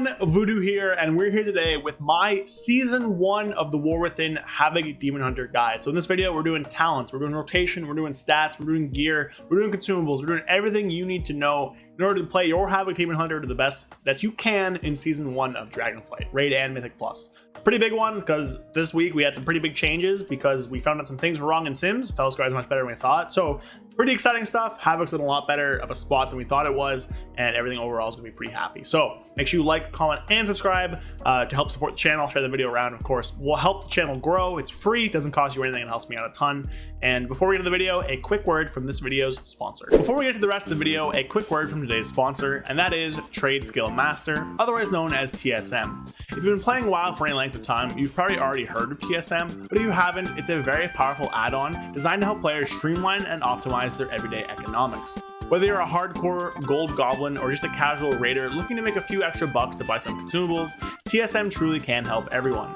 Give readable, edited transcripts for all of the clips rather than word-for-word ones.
everyone, Voodoo here, and we're here today with my Season 1 of the War Within Havoc Demon Hunter guide. So in this video, we're doing talents, we're doing rotation, we're doing stats, we're doing gear, we're doing consumables, we're doing everything you need to know in order to play your Havoc Demon Hunter to the best that you can in Season 1 of Dragonflight, Raid and Mythic Plus. Pretty big one, because this week we had some pretty big changes because we found out some things were wrong in Sims. Fellow is much better than we thought. So pretty exciting stuff. Havoc's in a lot better of a spot than we thought it was, and everything overall is going to be pretty happy. So make sure you like, comment, and subscribe to help support the channel. Share the video around, of course. Will help the channel grow. It's free, doesn't cost you anything, it helps me out a ton. And before we get to the video, a quick word from this video's sponsor. Before we get to the rest of the video, a quick word from today's sponsor, and that is Trade Skill Master, otherwise known as TSM. If you've been playing WoW for any length of time, you've probably already heard of TSM, but if you haven't, it's a very powerful add-on designed to help players streamline and optimize their everyday economics. Whether you're a hardcore gold goblin or just a casual raider looking to make a few extra bucks to buy some consumables, TSM truly can help everyone.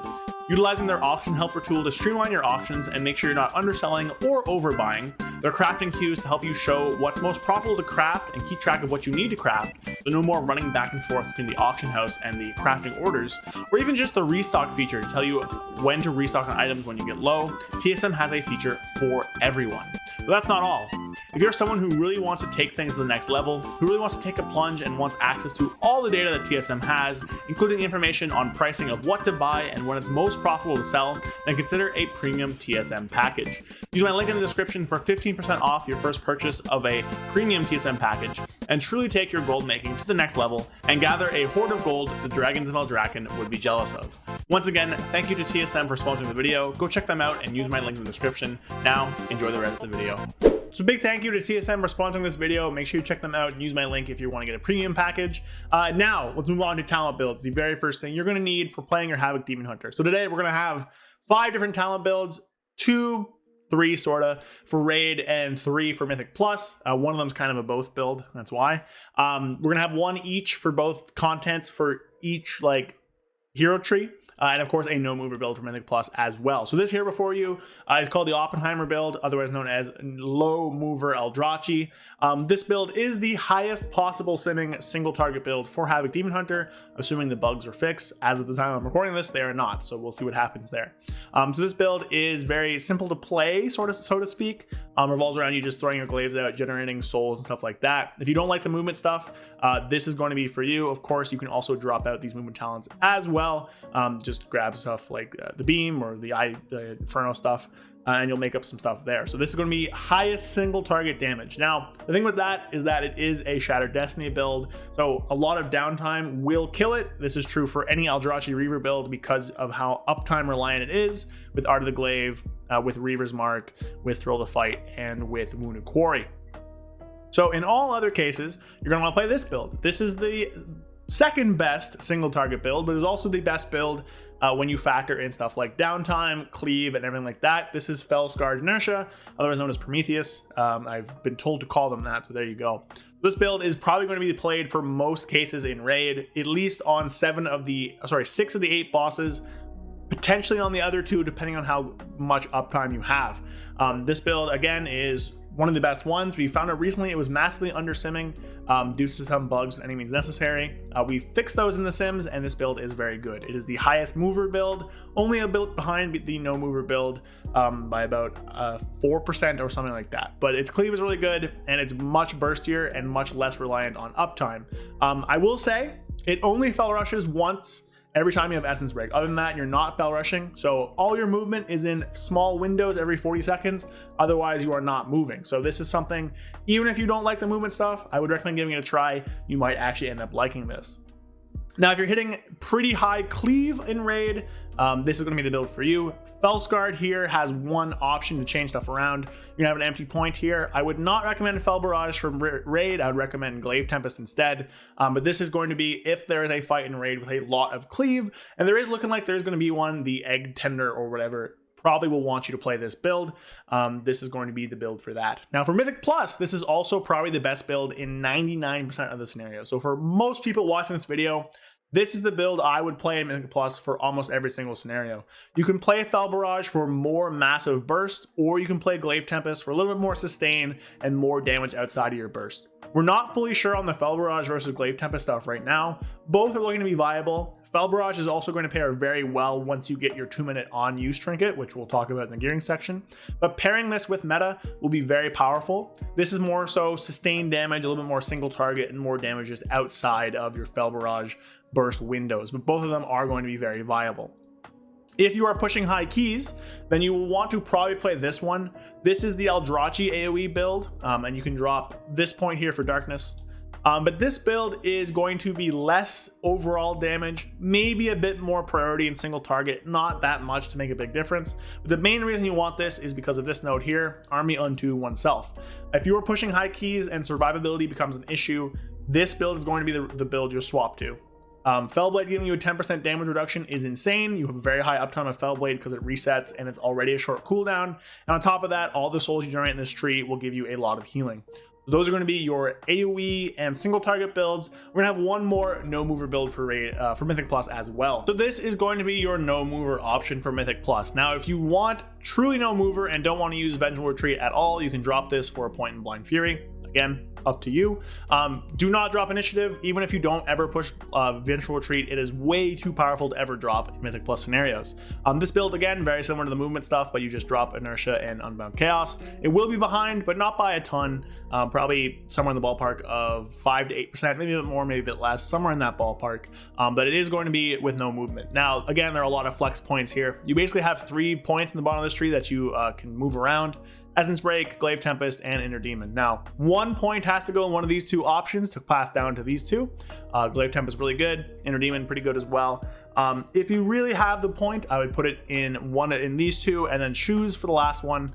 Utilizing their auction helper tool to streamline your auctions and make sure you're not underselling or overbuying, their crafting queues to help you show what's most profitable to craft and keep track of what you need to craft, so no more running back and forth between the auction house and the crafting orders, or even just the restock feature to tell you when to restock on items when you get low. TSM has a feature for everyone. But that's not all. If you're someone who really wants to take things to the next level, who really wants to take a plunge and wants access to all the data that TSM has, including information on pricing of what to buy and when it's most profitable to sell, then consider a premium TSM package. Use my link in the description for 15% off your first purchase of a premium TSM package and truly take your gold making to the next level and gather a hoard of gold the dragons of Aldrachi would be jealous of. Once again, thank you to TSM for sponsoring the video. Go check them out and use my link in the description. Now, enjoy the rest of the video. So big thank you to TSM for sponsoring this video. Make sure you check them out and use my link if you want to get a premium package. Now, let's move on to talent builds. The very first thing you're going to need for playing your Havoc Demon Hunter. So today we're going to have 5 different talent builds, 2, 3 sorta for Raid and 3 for Mythic Plus. One of them's kind of a both build, that's why. We're going to have 1 each for both contents for each like hero tree. And of course a no mover build for Mythic Plus as well. So this here before you is called the Oppenheimer build, otherwise known as low mover Aldrachi. This build is the highest possible simming single target build for Havoc Demon Hunter, assuming the bugs are fixed. As of the time I'm recording this, they are not, so we'll see what happens there. So this build is very simple to play, so to speak. Revolves around you just throwing your glaives out, generating souls and stuff like that. If you don't like the movement stuff, this is going to be for you. Of course, you can also drop out these movement talents as well. Just grab stuff like the beam or the inferno stuff, and you'll make up some stuff there. So this is going to be highest single target damage. Now, the thing with that is that it is a Shattered Destiny build, so a lot of downtime will kill it. This is true for any Aldrachi Reaver build because of how uptime reliant it is with Art of the Glaive, with Reaver's Mark, with Thrill to Fight, and with Wounded Quarry. So in all other cases, you're going to want to play this build. This is the second best single target build, but is also the best build when you factor in stuff like downtime, cleave, and everything like that. This is Fell-Scarred Inertia, otherwise known as Prometheus. I've been told to call them that, so there you go. This build is probably going to be played for most cases in Raid, at least on 6 of the 8 bosses, potentially on the other 2, depending on how much uptime you have. This build, again, is one of the best ones. We found out recently it was massively under simming due to some bugs, any means necessary. We fixed those in the Sims, and this build is very good. It is the highest mover build, only a bit behind the no mover build by about 4% or something like that. But its cleave is really good, and it's much burstier and much less reliant on uptime. I will say it only fell rushes once every time you have Essence Break. Other than that, you're not fell rushing. So all your movement is in small windows every 40 seconds. Otherwise, you are not moving. So this is something, even if you don't like the movement stuff, I would recommend giving it a try. You might actually end up liking this. Now, if you're hitting pretty high cleave in Raid, this is going to be the build for you. Fell-Scarred here has 1 option to change stuff around. You're going to have an empty point here. I would not recommend Fell Barrage from Raid. I would recommend Glaive Tempest instead. But this is going to be if there is a fight in Raid with a lot of cleave, and there is looking like there's going to be one, the Egg Tender or whatever, probably will want you to play this build. This is going to be the build for that. Now for Mythic Plus, this is also probably the best build in 99% of the scenarios. So for most people watching this video, this is the build I would play in Mythic Plus for almost every single scenario. You can play Fell Barrage for more massive burst, or you can play Glaive Tempest for a little bit more sustain and more damage outside of your burst. We're not fully sure on the Fel Barrage versus Glaive Tempest stuff right now. Both are looking to be viable. Fel Barrage is also going to pair very well once you get your 2-minute on use trinket, which we'll talk about in the gearing section. But pairing this with meta will be very powerful. This is more so sustained damage, a little bit more single target, and more damage just outside of your Fel Barrage burst windows. But both of them are going to be very viable. If you are pushing high keys, then you will want to probably play this one. This is the Aldrachi AOE build, and you can drop this point here for darkness. But this build is going to be less overall damage, maybe a bit more priority in single target, not that much to make a big difference. But the main reason you want this is because of this node here, Army unto oneself. If you are pushing high keys and survivability becomes an issue, this build is going to be the build you'll swap to. Fellblade giving you a 10% damage reduction is insane. You have a very high uptime of Fellblade because it resets and it's already a short cooldown. And on top of that, all the souls you generate in this tree will give you a lot of healing. So those are going to be your AoE and single target builds. We're gonna have one more no mover build for Mythic Plus as well. So this is going to be your no mover option for Mythic Plus. Now, if you want truly no mover and don't want to use Vengeful Retreat at all, you can drop this for a point in Blind Fury. Again, up to you. Do not drop Initiative. Even if you don't ever push Vengeful Retreat, it is way too powerful to ever drop in Mythic Plus scenarios. This build, again, very similar to the movement stuff, but you just drop Inertia and Unbound Chaos. It will be behind, but not by a ton. Probably somewhere in the ballpark of 5 to 8%, maybe a bit more, maybe a bit less, somewhere in that ballpark. But it is going to be with no movement. Now, again, there are a lot of flex points here. You basically have 3 points in the bottom of this tree that you can move around. Essence Break, Glaive Tempest, and Inner Demon. Now, 1 point has to go in one of these 2 options to path down to these 2. Glaive Tempest really good, Inner Demon pretty good as well. If you really have the point, I would put it in these 2 and then choose for the last one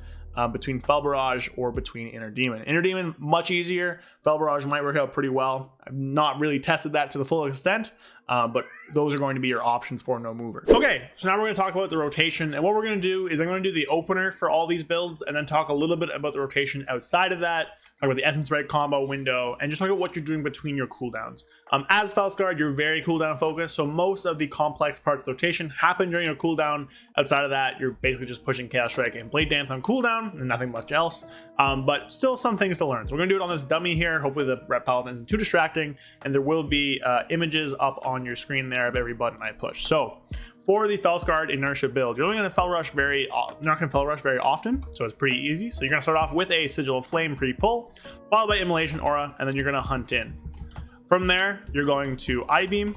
between Fel Barrage or between Inner Demon. Inner Demon, much easier. Fel Barrage might work out pretty well. I've not really tested that to the full extent, but those are going to be your options for no mover. Okay, so now we're going to talk about the rotation, and what we're going to do is I'm going to do the opener for all these builds and then talk a little bit about the rotation outside of that, talk about the Essence Break combo window, and just talk about what you're doing between your cooldowns. As Felskard, you're very cooldown focused, so most of the complex parts of the rotation happen during your cooldown. Outside of that, you're basically just pushing Chaos Strike and Blade Dance on cooldown and nothing much else, but still some things to learn. So we're going to do it on this dummy here. Hopefully the Rep Paladin isn't too distracting, and there will be images up on your screen there of every button I push. So for the Felskard Inertia build, you're only going to Fel Rush very often, so it's pretty easy. So you're going to start off with a Sigil of Flame pre-pull, followed by Immolation Aura, and then you're going to hunt in. From there, you're going to I-Beam,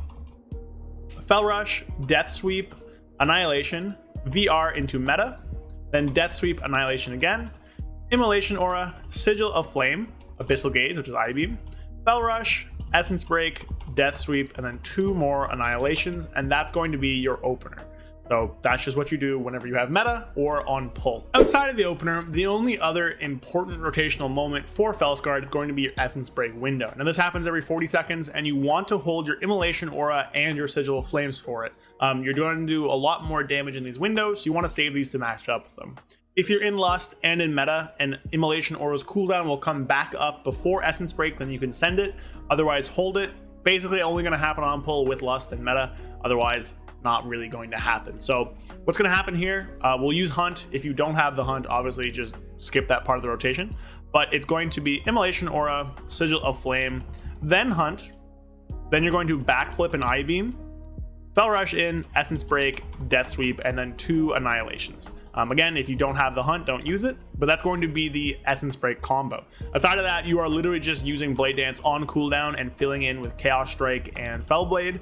Fel Rush, Death Sweep, Annihilation, VR into meta, then Death Sweep, Annihilation again, Immolation Aura, Sigil of Flame, Abyssal Gaze, which is I-Beam, Fel Rush, Essence Break, Death Sweep, and then 2 more Annihilations, and that's going to be your opener. So that's just what you do whenever you have meta or on pull. Outside of the opener, the only other important rotational moment for Felskard is going to be your Essence Break window. Now this happens every 40 seconds, and you want to hold your Immolation Aura and your Sigil of Flames for it. You're going to do a lot more damage in these windows, so you want to save these to match up with them. If you're in Lust and in meta, and Immolation Aura's cooldown will come back up before Essence Break, then you can send it. Otherwise, hold it. Basically, only going to happen on pull with Lust and meta. Otherwise, not really going to happen. So what's going to happen here, we'll use Hunt. If you don't have the Hunt, obviously just skip that part of the rotation. But it's going to be Immolation Aura, Sigil of Flame, then Hunt. Then you're going to backflip an I-Beam, Fel Rush in, Essence Break, Death Sweep, and then 2 Annihilations. Again, if you don't have the Hunt, don't use it, but that's going to be the Essence Break combo. Outside of that, you are literally just using Blade Dance on cooldown and filling in with Chaos Strike and Fellblade.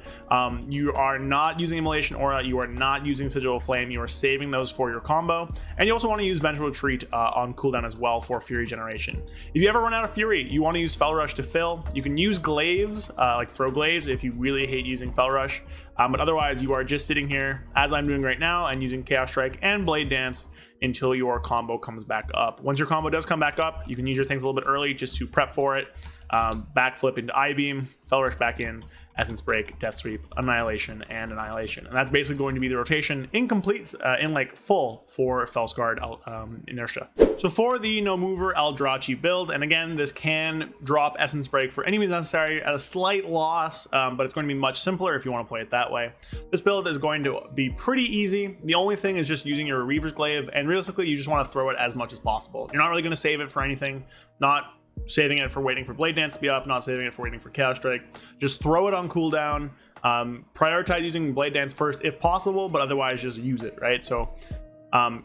You are not using Immolation Aura, you are not using Sigil of Flame, you are saving those for your combo, and you also want to use Vengeful Retreat on cooldown as well for Fury generation. If you ever run out of Fury, you want to use Fel Rush to fill. You can use Glaives, like throw Glaives, if you really hate using Fel Rush, but otherwise you are just sitting here, as I'm doing right now, and using Chaos Strike and Blade Dance until your combo comes back up. Once your combo does come back up, you can use your things a little bit early just to prep for it. Backflip into I-Beam, Fel Rush back in, Essence Break, Death Sweep, Annihilation, and Annihilation. And that's basically going to be the rotation incomplete, in like full for Felskard Inertia. So for the no mover Aldrachi build, and again, this can drop Essence Break for any means necessary at a slight loss, but it's going to be much simpler if you want to play it that way. This build is going to be pretty easy. The only thing is just using your Reaver's Glaive, and realistically, you just want to throw it as much as possible. You're not really going to save it for anything, not saving it for waiting for Blade Dance to be up, not saving it for waiting for Chaos Strike. Just throw it on cooldown. Prioritize using Blade Dance first if possible, but otherwise just use it, right? So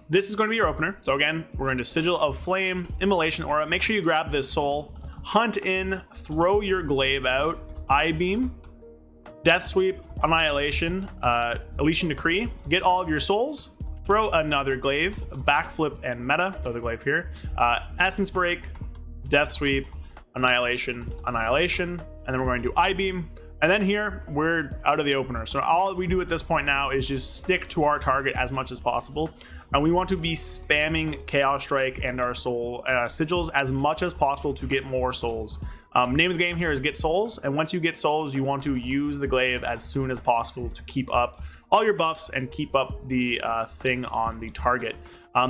this is going to be your opener. So again, we're going to Sigil of Flame, Immolation Aura. Make sure you grab this soul, hunt in, throw your glaive out, I-beam, Death Sweep, Annihilation, Elysian Decree, get all of your souls, throw another glaive, backflip and meta, throw the glaive here, Essence Break, Death Sweep, Annihilation, Annihilation, and then we're going to do I-beam, and then here we're out of the opener. So all we do at this point now is just stick to our target as much as possible, and we want to be spamming Chaos Strike and our soul sigils as much as possible to get more souls. Name of the game here is get souls, and once you get souls, you want to use the glaive as soon as possible to keep up all your buffs and keep up the thing on the target.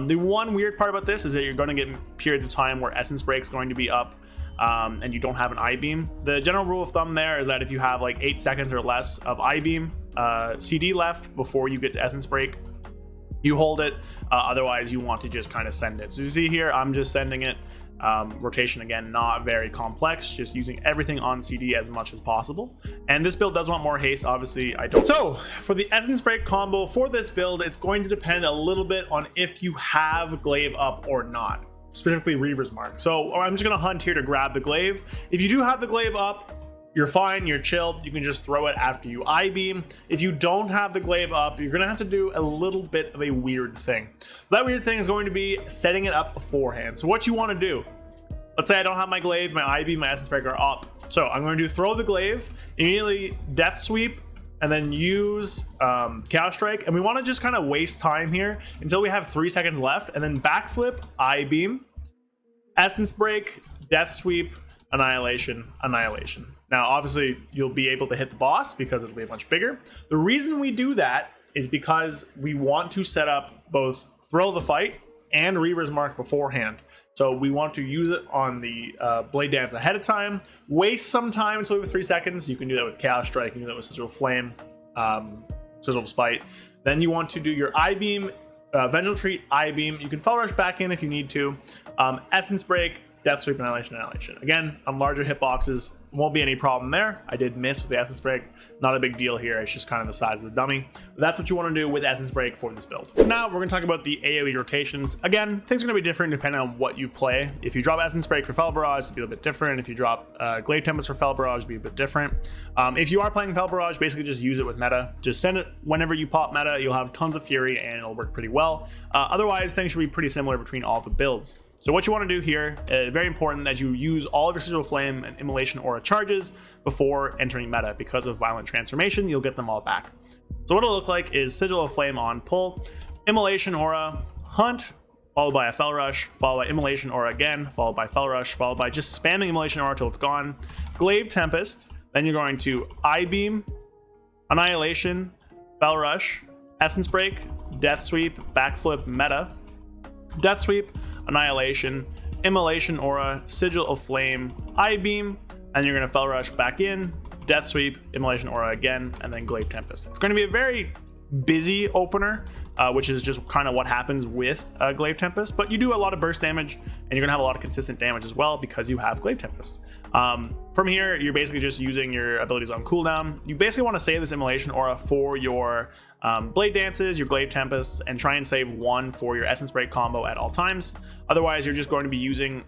The one weird part about this is that you're going to get periods of time where Essence Break is going to be up and you don't have an I-beam. The general rule of thumb there is that if you have like 8 seconds or less of I-beam CD left before you get to Essence Break, you hold it. Otherwise, you want to just kind of send it. So you see here, I'm just sending it. Rotation, again, not very complex, just using everything on CD as much as possible. And this build does want more haste, obviously I don't. So for the Essence Break combo for this build, it's going to depend a little bit on if you have glaive up or not, specifically Reaver's Mark. So I'm just gonna hunt here to grab the glaive. If you do have the glaive up, you're fine, you're chilled, you can just throw it after you I-beam. If you don't have the glaive up, you're gonna have to do a little bit of a weird thing. So that weird thing is going to be setting it up beforehand. So what you wanna do, let's say I don't have my glaive, my I-beam, my Essence Break are up. So I'm going to throw the glaive, immediately Death Sweep, and then use Chaos Strike. And we wanna just kind of waste time here until we have 3 seconds left, and then backflip, I-beam, Essence Break, Death Sweep, Annihilation, Annihilation. Now, obviously, you'll be able to hit the boss because it'll be much bigger. The reason we do that is because we want to set up both Thrill of the Fight and Reaver's Mark beforehand. So we want to use it on the Blade Dance ahead of time, waste some time until we have 3 seconds. You can do that with Chaos Strike, you can do that with Sigil of Flame, Sigil of Spite. Then you want to do your I-beam, Vengeful Retreat, I-beam. You can Fel Rush back in if you need to. Essence Break, Death Sweep, Annihilation, Annihilation. Again, on larger hitboxes, won't be any problem there. I did miss with the Essence Break. Not a big deal here. It's just kind of the size of the dummy. But that's what you want to do with Essence Break for this build. Now, we're going to talk about the AOE rotations. Again, things are going to be different depending on what you play. If you drop Essence Break for Fel Barrage, it'll be a little bit different. If you drop Glaive Tempest for Fel Barrage, it'll be a bit different. If you are playing Fel Barrage, basically just use it with meta. Just send it whenever you pop meta. You'll have tons of Fury and it'll work pretty well. Otherwise, things should be pretty similar between all the builds. So what you want to do here, very important that you use all of your Sigil of Flame and Immolation Aura charges before entering meta. Because of Violent Transformation, you'll get them all back. So what it'll look like is Sigil of Flame on pull, Immolation Aura, hunt, followed by a Fel Rush, followed by Immolation Aura again, followed by Fel Rush, followed by just spamming Immolation Aura till it's gone, Glaive Tempest, then you're going to I-beam, Annihilation, Fel Rush, Essence Break, Death Sweep, Backflip, Meta, Death Sweep, Annihilation, Immolation Aura, Sigil of Flame, I-beam, and you're going to Fel Rush back in, Death Sweep, Immolation Aura again, and then Glaive Tempest. It's going to be a very busy opener, which is just kind of what happens with Glaive Tempest, but you do a lot of burst damage, and you're going to have a lot of consistent damage as well because you have Glaive Tempest. From here, you're basically just using your abilities on cooldown. You basically want to save this Immolation Aura for your Blade Dances, your Glaive Tempests, and try and save one for your Essence Break combo at all times. Otherwise, you're just going to be using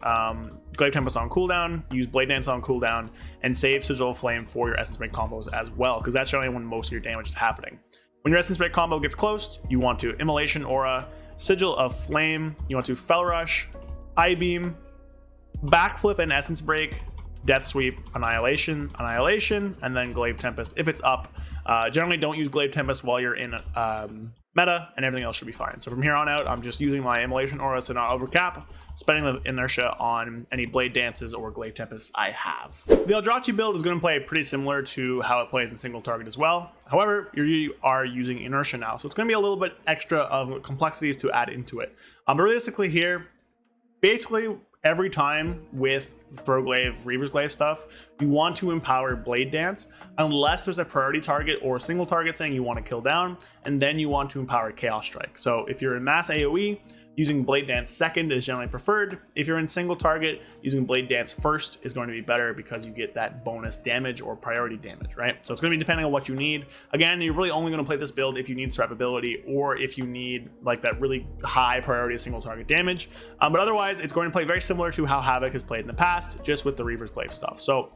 Glaive Tempest on cooldown, use Blade Dance on cooldown, and save Sigil of Flame for your Essence Break combos as well, because that's generally when most of your damage is happening. When your Essence Break combo gets close, you want to Immolation Aura, Sigil of Flame, you want to Fel Rush, I-beam, Backflip and Essence Break, Death Sweep, Annihilation, Annihilation, and then Glaive Tempest if it's up. Generally don't use Glaive Tempest while you're in meta, and everything else should be fine. So from here on out, I'm just using my Immolation Aura to not overcap, spending the Inertia on any Blade Dances or Glaive Tempests I have. The Aldrachi build is going to play pretty similar to how it plays in single target as well. However, you are using Inertia now, so it's going to be a little bit extra of complexities to add into it. But realistically here, basically every time with Throw Glaive, Reaver's Glaive stuff, you want to empower Blade Dance unless there's a priority target or a single target thing you want to kill down, and then you want to empower Chaos Strike. So if you're in mass AoE, using Blade Dance second is generally preferred. If you're in single target, using Blade Dance first is going to be better because you get that bonus damage or priority damage, right? So it's going to be depending on what you need. Again, you're really only going to play this build if you need survivability or if you need like that really high priority single target damage. But otherwise, it's going to play very similar to how Havoc has played in the past, just with the Reaver's Glaive stuff. So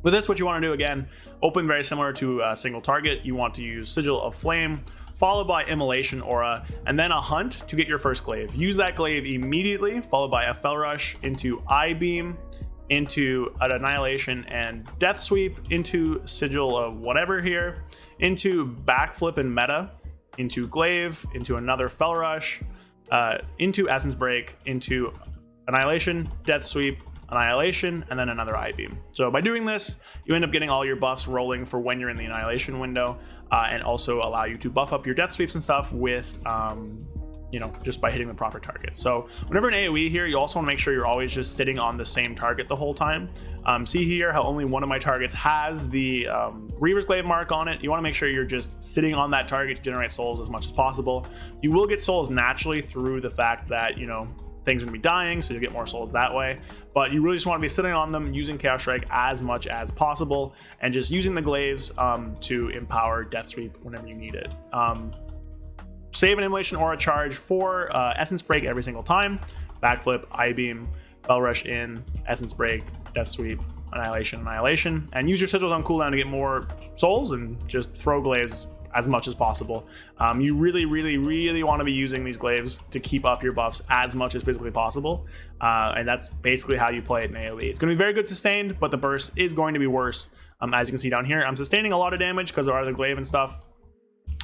with this, what you want to do, again, open very similar to a single target. You want to use Sigil of Flame, followed by Immolation Aura, and then a Hunt to get your first Glaive. Use that Glaive immediately, followed by a Fell Rush into Eye Beam, into an Annihilation and Death Sweep, into Sigil of whatever here, into Backflip and Meta, into Glaive, into another Fell Rush, into Essence Break, into Annihilation, Death Sweep, Annihilation, and then another Eye Beam. So by doing this, you end up getting all your buffs rolling for when you're in the Annihilation window, and also allow you to buff up your Death Sweeps and stuff with, you know, just by hitting the proper target. So whenever an AoE here, you also want to make sure you're always just sitting on the same target the whole time. See here how only one of my targets has the Reaver's Glaive mark on it. You want to make sure you're just sitting on that target to generate souls as much as possible. You will get souls naturally through the fact that, you know, things are going to be dying, so you'll get more souls that way. But you really just want to be sitting on them, using Chaos Strike as much as possible, and just using the glaives to empower Death Sweep whenever you need it. Save an Immolation Aura charge for Essence Break every single time. Backflip, Eye Beam, Fell Rush in, Essence Break, Death Sweep, Annihilation, and use your sigils on cooldown to get more souls and just throw glaives as much as possible. You really want to be using these glaives to keep up your buffs as much as physically possible, and that's basically how you play it in AoE. It's going to be very good sustained, but the burst is going to be worse. As you can see down here, I'm sustaining a lot of damage because there are the glaive and stuff.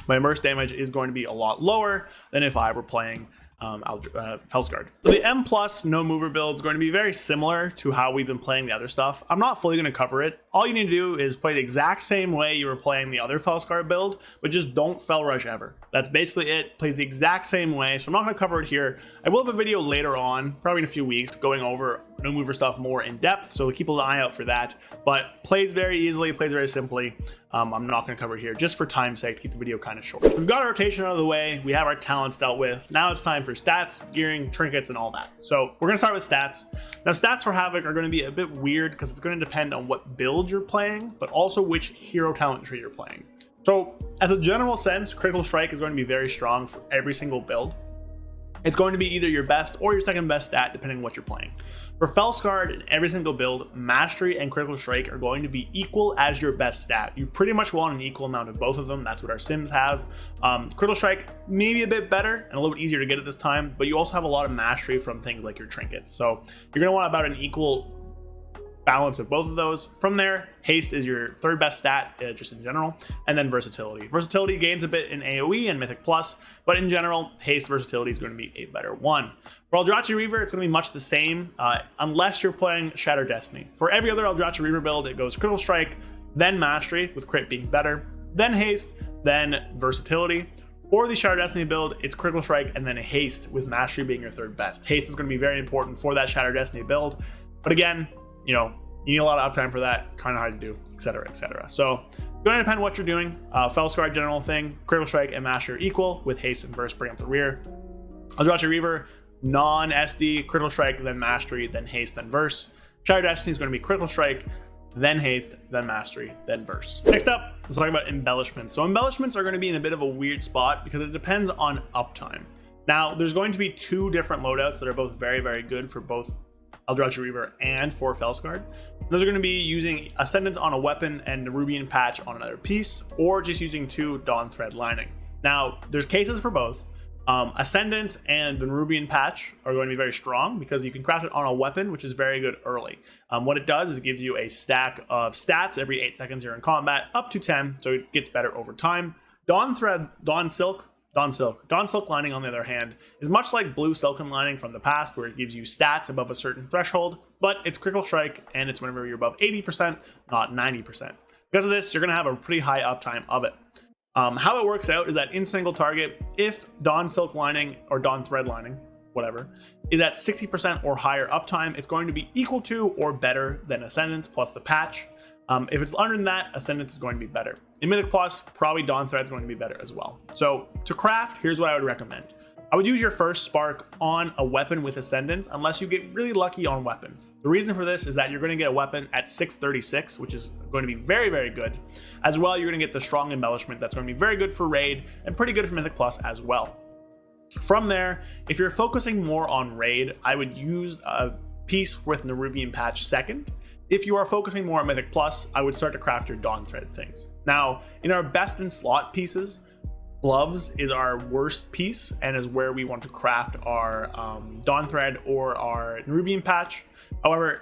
My burst damage is going to be a lot lower than if I were playing Fellsguard. So the M plus no mover build is going to be very similar to how we've been playing the other stuff. I'm not fully going to cover it. All you need to do is play the exact same way you were playing the other Fellsguard build, but just don't Fell Rush ever. That's basically it. Plays the exact same way, so I'm not going to cover it here. I will have a video later on, probably in a few weeks, going over no mover stuff more in depth, so keep an eye out for that. But plays very easily, plays very simply. I'm not going to cover it here just for time's sake to keep the video kind of short. We've got our rotation out of the way. We have our talents dealt with. Now it's time for stats, gearing, trinkets, and all that. So we're going to start with stats. Now stats for Havoc are going to be a bit weird because it's going to depend on what build you're playing, but also which hero talent tree you're playing. So as a general sense, Critical Strike is going to be very strong for every single build. It's going to be either your best or your second best stat, depending on what you're playing. For Fellsguard, in every single build, Mastery and Critical Strike are going to be equal as your best stat. You pretty much want an equal amount of both of them. That's what our Sims have. Critical Strike, maybe a bit better and a little bit easier to get at this time, but you also have a lot of Mastery from things like your Trinkets. So you're going to want about an equal balance of both of those. From there, haste is your third best stat, just in general, and then versatility. Versatility gains a bit in AoE and Mythic Plus, but in general, haste versatility is going to be a better one. For Aldrachi Reaver, it's going to be much the same, unless you're playing Shattered Destiny. For every other Aldrachi Reaver build, it goes Critical Strike, then Mastery, with crit being better, then haste, then versatility. For the Shattered Destiny build, it's Critical Strike and then a haste, with Mastery being your third best. Haste is going to be very important for that Shattered Destiny build, but again, you know, you need a lot of uptime for that, kind of hard to do, etc., etc. So, going to depend on what you're doing. Fellsguard, general thing, Critical Strike and Mastery are equal, with haste and verse bring up the rear. Aldrachi Reaver, non-SD, Critical Strike, then Mastery, then haste, then verse. Shattered Destiny is going to be Critical Strike, then haste, then Mastery, then verse. Next up, let's talk about Embellishments. So Embellishments are going to be in a bit of a weird spot because it depends on uptime. Now, there's going to be two different loadouts that are both very good for both Aldrachi Reaver and for Fellsguard. Those are going to be using Ascendance on a weapon and Nerubian Patch on another piece, or just using 2 Dawn Thread lining. Now, there's cases for both. Ascendance and the Nerubian Patch are going to be very strong because you can craft it on a weapon, which is very good early. What it does is it gives you a stack of stats every 8 seconds you're in combat, up to 10, so it gets better over time. Dawn Silk lining, on the other hand, is much like blue silken lining from the past, where it gives you stats above a certain threshold, but it's Critical Strike and it's whenever you're above 80%, not 90%. Because of this, you're going to have a pretty high uptime of it. How it works out is that in single target, if Dawn Silk lining or Dawn Thread lining, whatever, is at 60% or higher uptime, it's going to be equal to or better than Ascendance plus the patch. If it's under than that, Ascendance is going to be better. In Mythic Plus, probably Dawn Thread is going to be better as well. So to craft, here's what I would recommend. I would use your first spark on a weapon with Ascendance unless you get really lucky on weapons. The reason for this is that you're going to get a weapon at 636, which is going to be very, very good. As well, you're going to get the strong embellishment that's going to be very good for raid and pretty good for Mythic Plus as well. From there, if you're focusing more on raid, I would use a piece with Nerubian Patch second. If you are focusing more on Mythic Plus, I would start to craft your Dawn Thread things. Now, in our best in slot pieces, Gloves is our worst piece and is where we want to craft our Dawn Thread or our Nerubian Patch. However,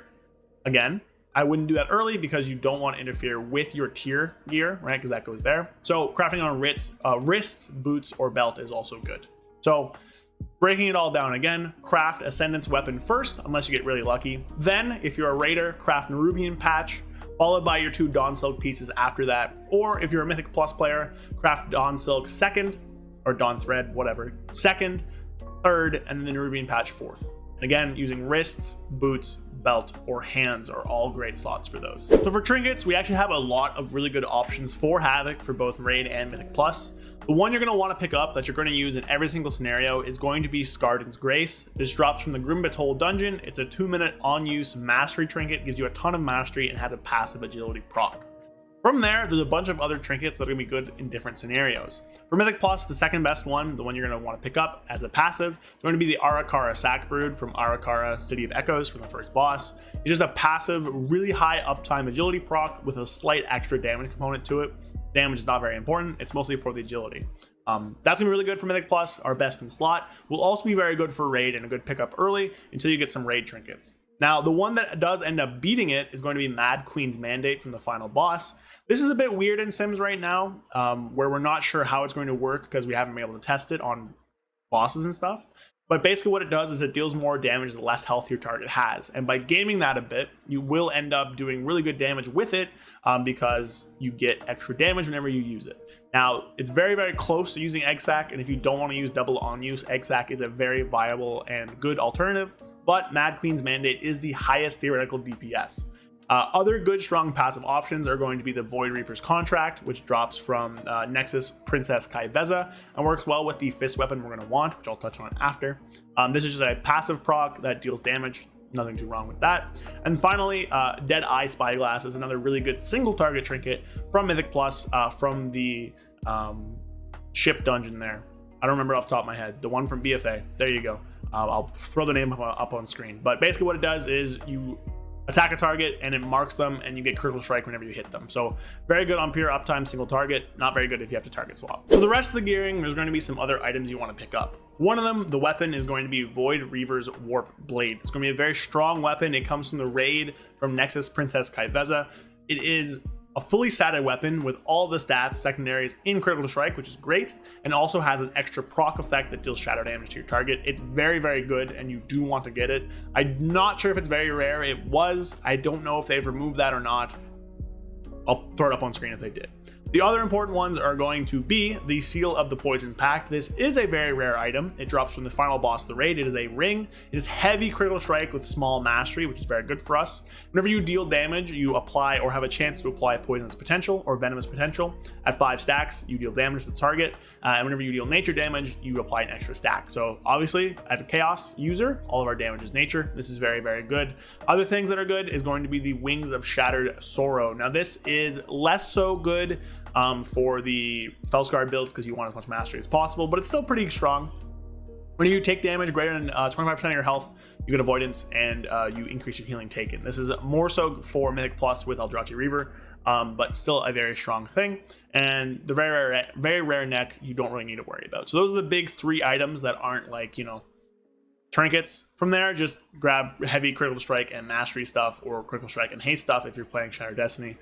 again, I wouldn't do that early because you don't want to interfere with your tier gear, right? Because that goes there. So crafting on wrists, boots, or belt is also good. So breaking it all down again, craft Ascendance weapon first, unless you get really lucky. Then, if you're a raider, craft Nerubian Patch, followed by your 2 Dawn Silk pieces after that. Or if you're a Mythic Plus player, craft Dawn Silk second, or Dawn Thread, whatever, second, third, and then the Nerubian Patch fourth. Again, using wrists, boots, belt, or hands are all great slots for those. So for trinkets, we actually have a lot of really good options for Havoc for both Raid and Mythic Plus. The one you're going to want to pick up that you're going to use in every single scenario is going to be Scarden's Grace. This drops from the Grim Batol dungeon. It's a 2-minute on-use mastery trinket, gives you a ton of mastery, and has a passive agility proc. From there, there's a bunch of other trinkets that are going to be good in different scenarios. For Mythic Plus, the second best one, the one you're going to want to pick up as a passive, is going to be the Arakara Sack Brood from Arakara City of Echoes from the first boss. It's just a passive, really high uptime agility proc with a slight extra damage component to it. Damage is not very important. It's mostly for the agility. That's gonna be really good for Mythic Plus, our best in slot. Will also be very good for raid and a good pickup early until you get some raid trinkets. Now, the one that does end up beating it is going to be Mad Queen's Mandate from the final boss. This is a bit weird in Sims right now, where we're not sure how it's going to work because we haven't been able to test it on bosses and stuff. But basically what it does is it deals more damage the less health your target has. And by gaming that a bit, you will end up doing really good damage with it because you get extra damage whenever you use it. Now, it's very, very close to using Egg Sack, and if you don't want to use double on use, Egg Sack is a very viable and good alternative, but Mad Queen's Mandate is the highest theoretical DPS. Other good, strong passive options are going to be the Void Reaper's Contract, which drops from Nexus Princess Kaiveza and works well with the fist weapon we're going to want, which I'll touch on after. This is just a passive proc that deals damage. Nothing too wrong with that. And finally, Dead Eye Spyglass is another really good single target trinket from Mythic Plus from the ship dungeon there. I don't remember off the top of my head. The one from BFA. There you go. I'll throw the name up on screen. But basically what it does is you attack a target and it marks them and you get critical strike whenever you hit them. So very good on pure uptime single target, not very good if you have to target swap. So the rest of the gearing, there's going to be some other items you want to pick up. One of them, the weapon, is going to be Void Reaver's Warp Blade. It's going to be a very strong weapon. It comes from the raid from Nexus Princess Kaiveza. It is a fully statted weapon with all the stats secondaries in critical strike, which is great, and also has an extra proc effect that deals shadow damage to your target. It's very, very good, and you do want to get it. I'm not sure if it's very rare. It was. I don't know if they've removed that or not. I'll throw it up on screen if they did. The other important ones are going to be the Seal of the Poison Pact. This is a very rare item. It drops from the final boss of the raid. It is a ring. It is heavy critical strike with small mastery, which is very good for us. Whenever you deal damage, you apply or have a chance to apply poisonous potential or venomous potential. At 5 stacks, you deal damage to the target. And whenever you deal nature damage, you apply an extra stack. So obviously, as a chaos user, all of our damage is nature. This is very, very good. Other things that are good is going to be the Wings of Shattered Sorrow. Now, this is less so good for the Felskar builds because you want as much mastery as possible, but it's still pretty strong. When you take damage greater than 25% of your health, you get avoidance and you increase your healing taken. This is more so for Mythic Plus with Aldrachi Reaver, but still a very strong thing. And the very rare neck you don't really need to worry about. So those are the big 3 items that aren't like, you know, trinkets. From there, just grab heavy critical strike and mastery stuff, or critical strike and haste stuff if you're playing Shattered Destiny.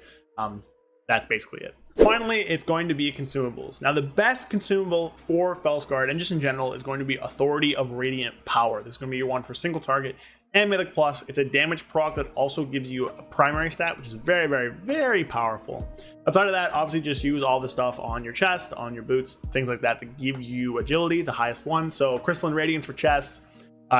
That's basically it. Finally, it's going to be consumables. Now, the best consumable for Felskar and just in general is going to be Authority of Radiant Power. This is going to be your one for single target and Mythic Plus. It's a damage proc that also gives you a primary stat, which is very, very, very powerful. Outside of that, obviously just use all the stuff on your chest, on your boots, things like that give you agility, the highest one. So Crystalline Radiance for chest,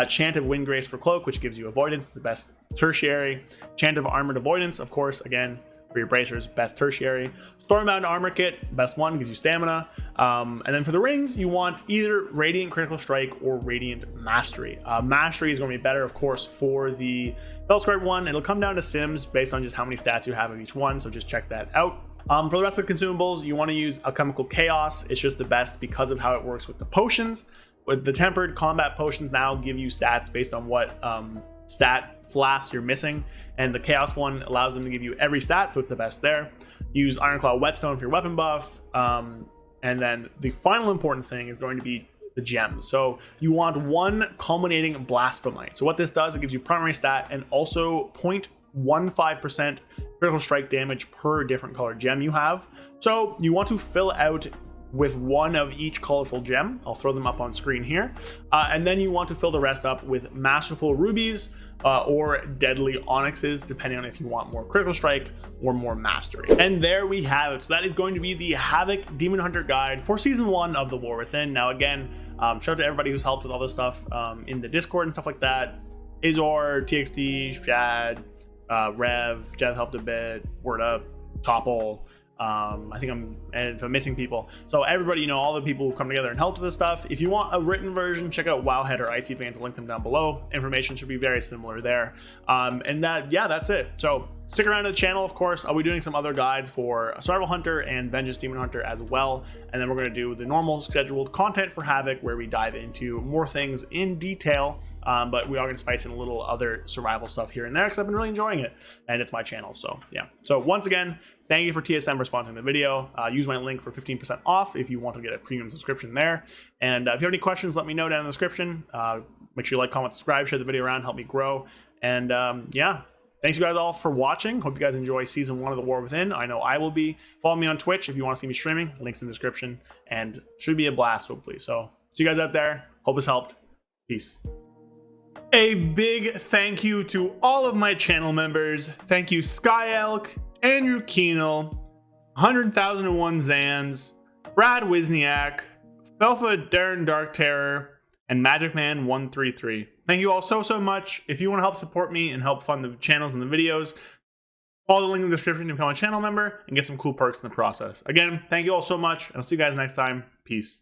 Chant of Windgrace for cloak, which gives you avoidance, the best tertiary. Chant of Armored Avoidance, of course, again, For your bracers, best tertiary. Stormbound armor kit, best one, gives you stamina. And then for the rings, you want either Radiant Critical Strike or Radiant Mastery. Mastery is going to be better, of course, for the Bellscribe one. It'll come down to sims based on just how many stats you have of each one, so just check that out. For the rest of the consumables, you want to use Alchemical Chaos. It's just the best because of how it works with the potions. With the tempered combat potions now give you stats based on what stat flasks you're missing, and the chaos one allows them to give you every stat, so it's the best there. Use Ironclaw Whetstone for your weapon buff, and then the final important thing is going to be the gems. So you want one culminating Blasphemite. So what this does, it gives you primary stat and also 0.15% critical strike damage per different color gem you have. So you want to fill out with one of each colorful gem. I'll throw them up on screen here. And then you want to fill the rest up with Masterful Rubies or Deadly Onyxes, depending on if you want more critical strike or more mastery. And there we have it. So that is going to be the Havoc Demon Hunter guide for season 1 of the War Within. Now again, shout out to everybody who's helped with all this stuff in the Discord and stuff like that. Azor, TXT, Shad, Rev, Jeff helped a bit, Word Up, Topple. I think I'm missing people. So everybody, you know, all the people who've come together and helped with this stuff. If you want a written version, check out Wowhead or Icy Veins. I'll link them down below. Information should be very similar there. And that's it. So stick around to the channel, of course. I'll be doing some other guides for Survival Hunter and Vengeance Demon Hunter as well. And then we're going to do the normal scheduled content for Havoc, where we dive into more things in detail. But we are going to spice in a little other survival stuff here and there because I've been really enjoying it, and it's my channel. So yeah. So once again, thank you for TSM for sponsoring the video. Use my link for 15% off if you want to get a premium subscription there. And if you have any questions, let me know down in the description. Make sure you like, comment, subscribe, share the video around, help me grow. And yeah. Thanks you guys all for watching. Hope you guys enjoy season 1 of the War Within. I know I will be. Follow me on Twitch if you want to see me streaming. Links in the description. And should be a blast, hopefully. So see you guys out there. Hope this helped. Peace. A big thank you to all of my channel members. Thank you Sky Elk, Andrew Keenel, 100,001 Zans, Brad Wisniak, Felfa Darren Dark Terror, and Magic Man 133. Thank you all so much. If you want to help support me and help fund the channels and the videos, follow the link in the description to become a channel member and get some cool perks in the process. Again, thank you all so much, and I'll see you guys next time. Peace.